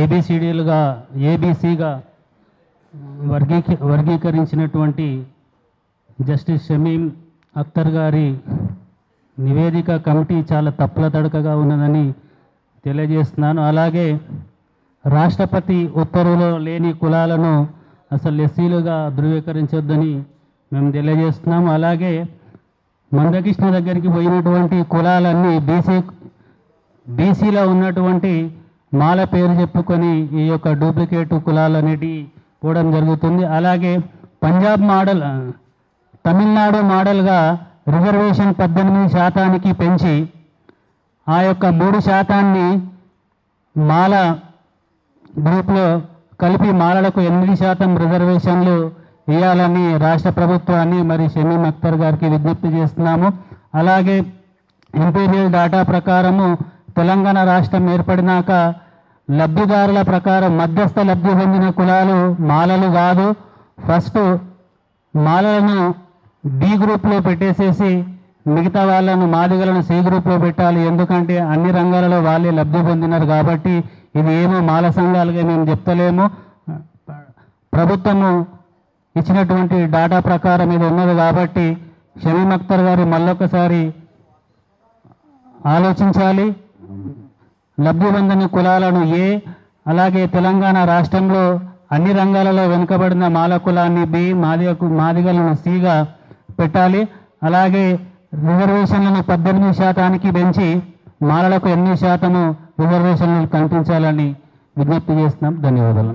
ఏబిసిడీలుగా ఏబిసిగా వర్గీకరించినటువంటి justice Shamim Akhtar గారి నివేదిక committee చాలా తప్పుల తడకగా ఉన్నదని తెలియజేస్తున్నాను. అలాగే రాష్ట్రపతి ఉత్తర్వులో లేని కులాలను అసలు ఎస్సీలుగా ధృవీకరించొద్దని మేము తెలియజేస్తున్నాము. అలాగే మందకృష్ణ దగ్గరికి పోయినటువంటి కులాలన్నీ బీసీలో ఉన్నటువంటి మాల పేరు చెప్పుకొని ఈ యొక్క డూప్లికేట్ కులాలు అనేటివి పోవడం జరుగుతుంది. అలాగే పంజాబ్ మోడల్ తమిళనాడు మోడల్గా రిజర్వేషన్ 18% పెంచి ఆ యొక్క 3% మాల గ్రూప్లో కలిపి మాలలకు 8% రిజర్వేషన్లు ఇవ్వాలని రాష్ట్ర ప్రభుత్వాన్ని మరి షమీం అఖ్తర్ గారికి విజ్ఞప్తి చేస్తున్నాము. అలాగే ఇంపీరియల్ డాటా ప్రకారము తెలంగాణ రాష్ట్రం ఏర్పడినాక లబ్ధిదారుల ప్రకారం మధ్యస్థ లబ్ధి పొందిన కులాలు మాలలు కాదు. ఫస్ట్ మాలలను బి గ్రూప్లో పెట్టేసేసి మిగతా వాళ్ళను మాదిగలను సి గ్రూప్లో పెట్టాలి. ఎందుకంటే అన్ని రంగాలలో వాళ్ళే లబ్ధి పొందినారు కాబట్టి ఇది ఏమో మాల సంఘాలుగా మేము చెప్తలేము. ప్రభుత్వము ఇచ్చినటువంటి డాటా ప్రకారం ఇది ఉన్నది కాబట్టి షమీం అఖ్తర్ గారు మళ్ళొకసారి ఆలోచించాలి. లబ్ధి పొందని కులాలను అలాగే తెలంగాణ రాష్ట్రంలో అన్ని రంగాలలో వెనుకబడిన మాల కులాన్ని బి, మాదిగలను సిగా పెట్టాలి. అలాగే రిజర్వేషన్లను 18% పెంచి మాలలకు 8% రిజర్వేషన్లు కల్పించాలని విజ్ఞప్తి చేస్తున్నాం. ధన్యవాదాలు.